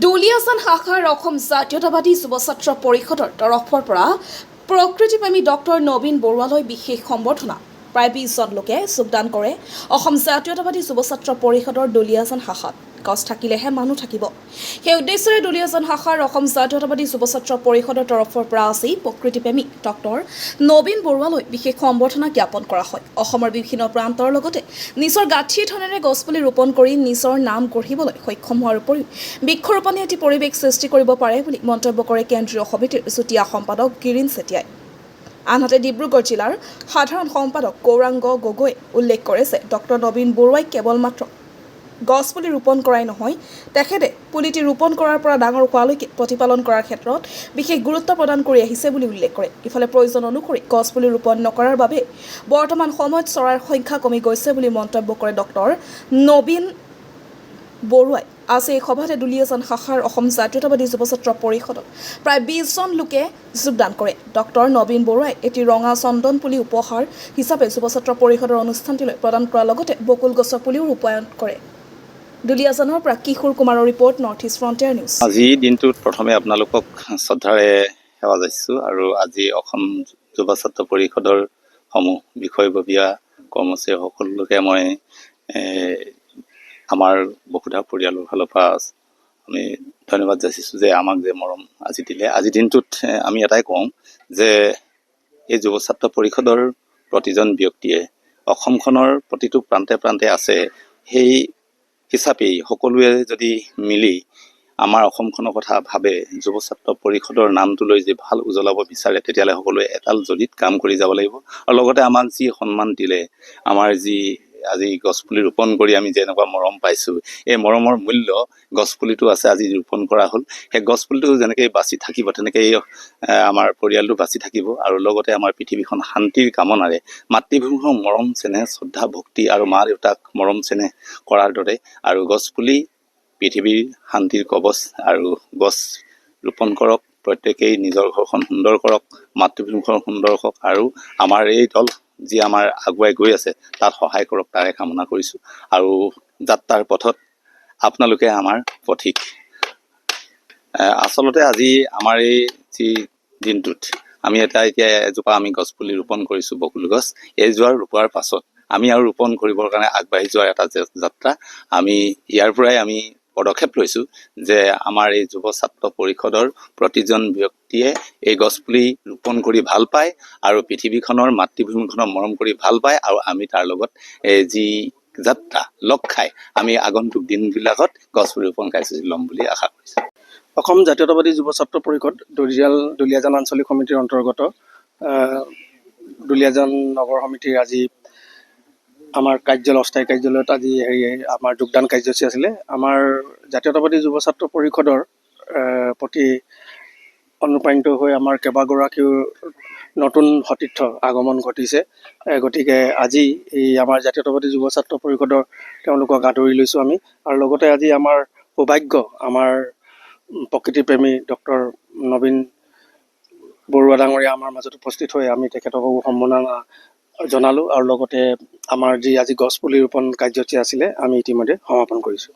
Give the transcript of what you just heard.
দুলিয়াজান শাখাৰ অসম জাতীয়তাবাদী যুৱ ছাত্ৰ পৰিষদৰ তৰফৰ পৰা প্ৰকৃতিপ্ৰেমী ডক্টৰ নবীন বৰুৱালৈ বিশেষ সম্বৰ্ধনা প্ৰায় 20 জন লোকে যোগদান কৰে অসম জাতীয়তাবাদী যুৱ ছাত্ৰ পৰিষদৰ দুলিয়াজান শাখাত গছ থাকিলেহে মানুহ থাকিব সেই উদ্দেশ্যৰে দুলিয়াজান শাখাৰ অসম জাতীয়তাবাদী যুৱ ছাত্ৰ পৰিষদৰ তৰফৰ পৰা আজি প্ৰকৃতিপ্ৰেমী ডক্টৰ নবীন বৰুৱালৈ বিশেষ সম্বৰ্ধনা জ্ঞাপন কৰা হয় অসমৰ বিভিন্ন প্ৰান্তৰ লগতে নিজৰ গাঁঠিৰ ধনেৰে গছপুলি ৰোপণ কৰি নিজৰ নাম গঢ়িবলৈ সক্ষম হোৱাৰ উপৰিও বৃক্ষৰোপণে এটি পৰিৱেশ সৃষ্টি কৰিব পাৰে বুলি মন্তব্য কৰে কেন্দ্ৰীয় সমিতিৰ যুটীয়া সম্পাদক গিৰিন চেতিয়াই আনহাতে ডিব্ৰুগড় জিলাৰ সাধাৰণ সম্পাদক গৌৰাংগ গগৈয়ে উল্লেখ কৰে যে ডক্টৰ নবীন বৰুৱাই কেৱল মাত্ৰ গছপুলি ৰোপণ কৰাই নহয় তেখেতে পুলিটি ৰোপণ কৰাৰ পৰা ডাঙৰ হোৱালৈকে প্ৰতিপালন কৰাৰ ক্ষেত্ৰত বিশেষ গুৰুত্ব প্ৰদান কৰি আহিছে বুলি উল্লেখ কৰে ইফালে প্ৰয়োজন অনুসৰি গছপুলি ৰোপণ নকৰাৰ বাবে বৰ্তমান সময়ত চৰাইৰ সংখ্যা কমি গৈছে বুলি মন্তব্য কৰে ডক্টৰ নবীন বৰুৱাই আজি এই সভাতে দুলিয়াজান শাখাৰ অসম জাতীয়তাবাদী যুৱ ছাত্ৰ পৰিষদত প্ৰায় 20 জন লোকে যোগদান কৰে ডক্টৰ নবীন বৰুৱাই এটি ৰঙা চন্দন পুলি উপহাৰ হিচাপে যুৱ ছাত্ৰ পৰিষদৰ অনুষ্ঠানটিলৈ প্ৰদান কৰাৰ লগতে বকুল গছৰ পুলিও ৰূপায়ণ কৰে দুলিয়াজানৰ পৰা কিশোৰ কুমাৰৰ report north east frontier news আজি দিনটোত প্ৰথমে আপোনালোকক শ্ৰদ্ধাৰে সেৱা যাচিছোঁ আৰু আজি অসম যুৱ ছাত্ৰ পৰিষদৰ সমূহ বিষয়ববীয়া কৰ্মচাৰী সকলোকে মই আমাৰ বসুধা পৰিয়ালৰ ফালৰ পৰা আমি ধন্যবাদ যাচিছোঁ যে আমাক যে মৰম আজি দিলে আজিৰ দিনটোত আমি এটাই কওঁ যে এই যুৱ ছাত্ৰ পৰিষদৰ প্ৰতিজন ব্যক্তিয়ে অসমখনৰ প্ৰতিটো প্ৰান্তে প্ৰান্তে আছে সেই হিচাপেই সকলোৱে যদি মিলি আমাৰ অসমখনৰ কথা ভাবে যুৱ ছাত্ৰ পৰিষদৰ নামটো লৈ যে ভাল উজ্বলাব বিচাৰে তেতিয়াহ'লে সকলোৱে এডাল জৰিত কাম কৰি যাব লাগিব আৰু লগতে আমাক যি সন্মান দিলে আমাৰ যি আজি গছপুলি ৰোপণ কৰি আমি যেনেকুৱা মৰম পাইছোঁ এই মৰমৰ মূল্য গছপুলিটো আছে আজি ৰোপণ কৰা হ'ল সেই গছপুলিটো যেনেকৈ বাচি থাকিব তেনেকৈ আমাৰ পৰিয়ালটো বাচি থাকিব আৰু লগতে আমাৰ পৃথিৱীখন শান্তিৰ কামনাৰে মাতৃভূমিৰ মৰম চেনেহ শ্ৰদ্ধা ভক্তি আৰু মা দেউতাক মৰম চেনেহ কৰাৰ দৰে আৰু গছপুলি পৃথিৱীৰ শান্তিৰ কবচ আৰু গছ ৰোপণ কৰক প্ৰত্যেকেই নিজৰ ঘৰখন সুন্দৰ কৰক মাতৃভূমিখন সুন্দৰ কৰক আৰু আমাৰ এই দল যি আমাৰ আগুৱাই গৈ আছে তাত সহায় কৰক তাৰে কামনা কৰিছোঁ আৰু যাত্ৰাৰ পথত আপোনালোকে আমাৰ পথিক আচলতে আজি আমাৰ এই যি দিনটোত আমি এতিয়া এজোপা আমি গছপুলি ৰোপণ কৰিছোঁ বকুল গছ এই ৰোপোৱাৰ পাছত আমি আৰু ৰোপণ কৰিবৰ কাৰণে আগবাঢ়ি যোৱাৰ এটা যাত্ৰা আমি ইয়াৰ পৰাই আমি পদক্ষেপ লৈছোঁ যে আমাৰ এই যুৱ ছাত্ৰ পৰিষদৰ প্ৰতিজন ব্যক্তিয়ে এই গছপুলি ৰোপণ কৰি ভাল পায় আৰু পৃথিৱীখনৰ মাতৃভূমিখনৰ মৰম কৰি ভাল পায় আৰু আমি তাৰ লগত যি যাত্ৰা লগ খাই আমি আগন্তুক দিনবিলাকত গছপুলি ৰোপণ কাৰ্যসূচী ল'ম বুলি আশা কৰিছোঁ অসম জাতীয়তাবাদী যুৱ ছাত্ৰ পৰিষদ দুলিয়াজান আঞ্চলিক সমিতিৰ অন্তৰ্গত দুলিয়াজান নগৰ সমিতিৰ আজি আমাৰ অস্থায়ী কাৰ্যালয়ত আজি আমাৰ যোগদান কাৰ্যসূচী আছিলে আমাৰ জাতীয়তাবাদী যুৱ ছাত্ৰ পৰিষদৰ প্ৰতি অনুপ্ৰাণিত হৈ আমাৰ কেইবাগৰাকীও নতুন সতীৰ্থ আগমন ঘটিছে গতিকে আজি এই আমাৰ জাতীয়তাবাদী যুৱ ছাত্ৰ পৰিষদৰ তেওঁলোকক আদৰি লৈছোঁ আমি আৰু লগতে আজি আমাৰ সৌভাগ্য আমাৰ প্ৰকৃতিপ্ৰেমী ডক্টৰ নবীন বৰুৱা ডাঙৰীয়া আমাৰ মাজত উপস্থিত হৈ আমি তেখেতকো সম্বৰ্ধনা জনালোঁ আৰু লগতে আমাৰ যি আজি গছপুলি ৰোপণ কাৰ্যসূচী আছিলে আমি ইতিমধ্যে সমাপন কৰিছোঁ।